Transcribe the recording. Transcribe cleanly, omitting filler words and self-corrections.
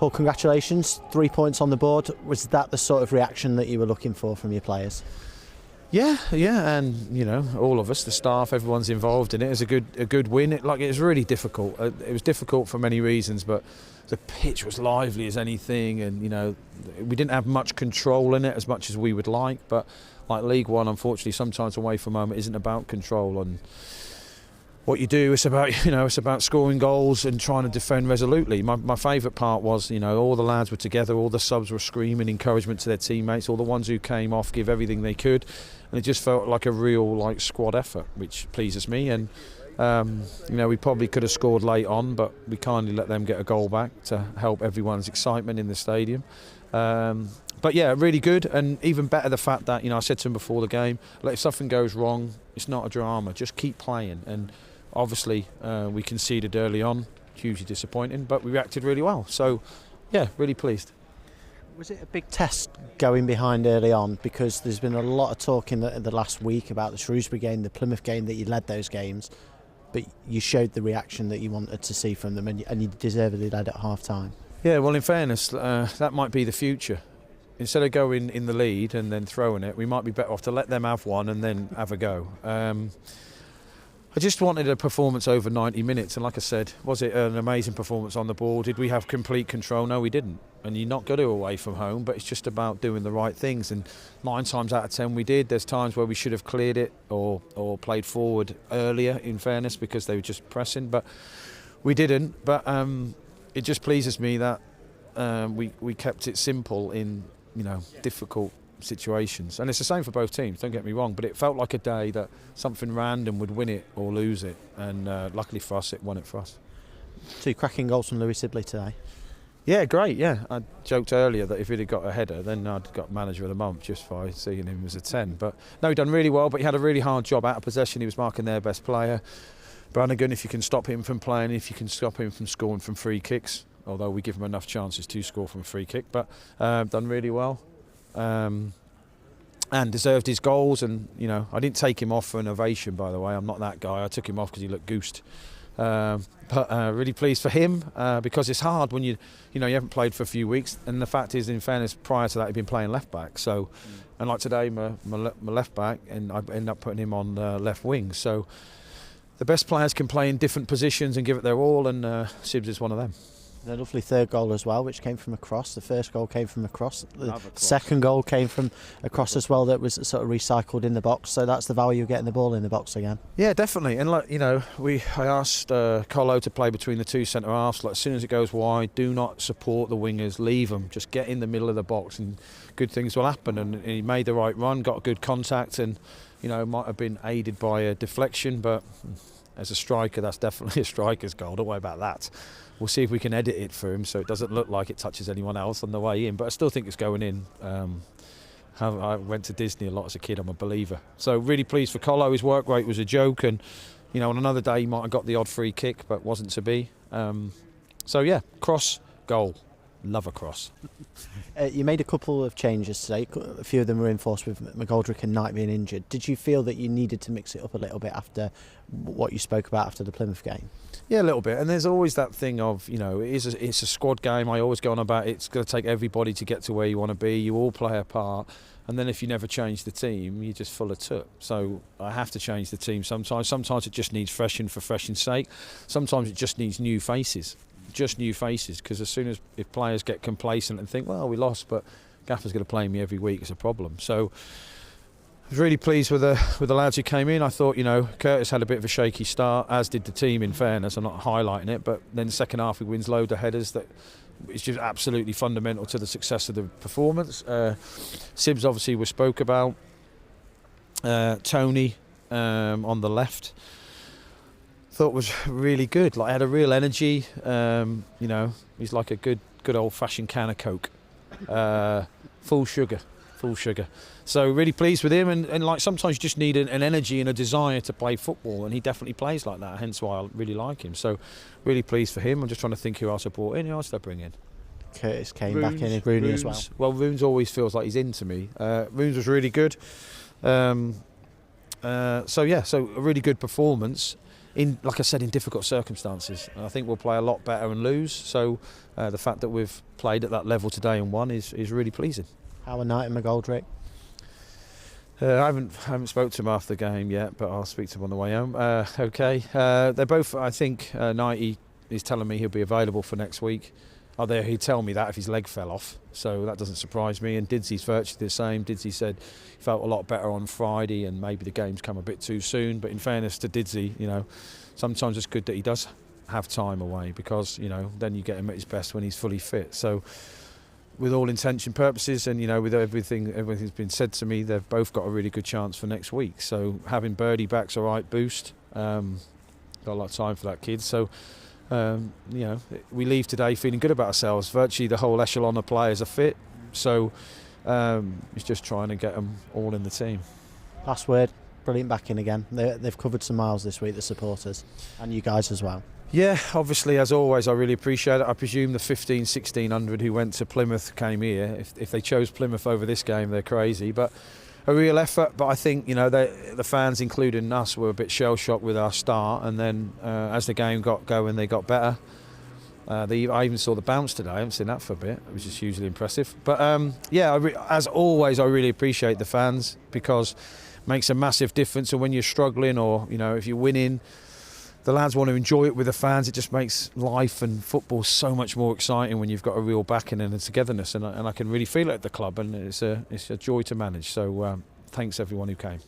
Paul, congratulations, 3 points on the board. Was that the sort of reaction that you were looking for from your players? Yeah, and you know, all of us, the staff, everyone's involved in it. It was a good win. It was really difficult. It was difficult for many reasons, but the pitch was lively as anything, and you know, we didn't have much control in it as much as we would like. But like League One, unfortunately, sometimes away from home, it isn't about control and what you do. It's about scoring goals and trying to defend resolutely. My favourite part was, you know, all the lads were together, all the subs were screaming encouragement to their teammates, all the ones who came off give everything they could, and it just felt like a real squad effort, which pleases me. And you know, we probably could have scored late on, but we kindly let them get a goal back to help everyone's excitement in the stadium. But yeah, really good, and even better the fact that, you know, I said to him before the game, like, if something goes wrong, it's not a drama, just keep playing. And obviously we conceded early on, hugely disappointing, but we reacted really well. So yeah, really pleased. Was it a big test going behind early on? Because there's been a lot of talk in the last week about the Shrewsbury game, the Plymouth game, that you led those games, but you showed the reaction that you wanted to see from them, and you deservedly led at half time. Yeah, well, in fairness, that might be the future. Instead of going in the lead and then throwing it, we might be better off to let them have one and then have a go. I just wanted a performance over 90 minutes, and like I said, was it an amazing performance on the ball? Did we have complete control? No, we didn't. And you're not going to away from home, but it's just about doing the right things, and 9 times out of 10 we did. There's times where we should have cleared it or played forward earlier, in fairness, because they were just pressing, but we didn't. But it just pleases me that we kept it simple in, you know, difficult situations, and it's the same for both teams, don't get me wrong, but it felt like a day that something random would win it or lose it, and luckily for us, it won it for us. 2 cracking goals from Louis Sibley today. Yeah, great, yeah. I joked earlier that if he'd have got a header, then I'd got manager of the month just by seeing him as a 10. But no, he done really well, but he had a really hard job out of possession. He was marking their best player. Brannigan, if you can stop him from playing, if you can stop him from scoring from free kicks, although we give him enough chances to score from a free kick, but done really well. And deserved his goals, and you know, I didn't take him off for an ovation, by the way. I'm not that guy. I took him off because he looked goosed. But really pleased for him, because it's hard when you haven't played for a few weeks, and the fact is, in fairness, prior to that he'd been playing left back. So, and like today, my left back, and I ended up putting him on left wing. So the best players can play in different positions and give it their all, and Sibs is one of them. A lovely third goal as well, which came from a cross. The first goal came from a cross. The second goal came from a cross as well that was sort of recycled in the box. So that's the value of getting the ball in the box again. Yeah, definitely. And like, you know, I asked Colo to play between the 2 centre halves. Like, as soon as it goes wide, do not support the wingers. Leave them. Just get in the middle of the box, and good things will happen. And he made the right run, got good contact, and you know, might have been aided by a deflection, but as a striker, that's definitely a striker's goal. Don't worry about that. We'll see if we can edit it for him so it doesn't look like it touches anyone else on the way in, but I still think it's going in. I went to Disney a lot as a kid. I'm a believer. So really pleased for Colo. His work rate was a joke, and you know, on another day he might have got the odd free kick, but wasn't to be. So yeah, cross, goal. Love a cross. You made a couple of changes today. A few of them were enforced with McGoldrick and Knight being injured. Did you feel that you needed to mix it up a little bit after what you spoke about after the Plymouth game? Yeah, a little bit. And there's always that thing of, you know, it's a squad game. I always go on about it's going to take everybody to get to where you want to be. You all play a part. And then if you never change the team, you're just full of took. So I have to change the team sometimes. Sometimes it just needs freshen for freshen's sake. Sometimes it just needs new faces. Just new faces, because as soon as if players get complacent and think, well, we lost, but Gaffer's going to play me every week, it's a problem. So I was really pleased with the lads who came in. I thought, you know, Curtis had a bit of a shaky start, as did the team, in fairness. I'm not highlighting it, but then the second half he wins loads of headers. That it's just absolutely fundamental to the success of the performance. Sibs obviously was spoke about. Tony on the left, thought was really good. Like, had a real energy. You know, he's like a good old-fashioned can of Coke, full sugar. So really pleased with him, and like sometimes you just need an energy and a desire to play football, and he definitely plays like that. Hence why I really like him. So really pleased for him. I'm just trying to think who else I brought in. Who else did I bring in? Curtis came back in, and Rooney as well. Well, Roons always feels like he's into me. Roons was really good. So a really good performance. like I said, in difficult circumstances. And I think we'll play a lot better and lose. So the fact that we've played at that level today and won is really pleasing. How are Knight and McGoldrick? I haven't spoke to him after the game yet, but I'll speak to him on the way home. Okay, they're both. I think Knight, he's telling me he'll be available for next week. Although he'd tell me that if his leg fell off, so that doesn't surprise me. And Didsy's virtually the same. Didsy said he felt a lot better on Friday, and maybe the game's come a bit too soon. But in fairness to Didsy, sometimes it's good that he does have time away, because then you get him at his best when he's fully fit. So, with all intention purposes, and with everything's been said to me, they've both got a really good chance for next week. So having Birdie back's a right boost. Got a lot of time for that kid. So. We leave today feeling good about ourselves. Virtually the whole echelon of players are fit, so it's just trying to get them all in the team. Last word, brilliant backing again. They've covered some miles this week, the supporters, and you guys as well. Yeah, obviously, as always, I really appreciate it. I presume the 1,1600 who went to Plymouth came here. If they chose Plymouth over this game, they're crazy. But a real effort. But I think the fans, including us, were a bit shell shocked with our start, and then as the game got going, they got better. I even saw the bounce today. I haven't seen that for a bit, which is hugely impressive. But as always, I really appreciate the fans, because it makes a massive difference. And when you're struggling, or if you're winning, the lads want to enjoy it with the fans. It just makes life and football so much more exciting when you've got a real backing and a togetherness. And I can really feel it at the club, and it's a joy to manage. So thanks everyone who came.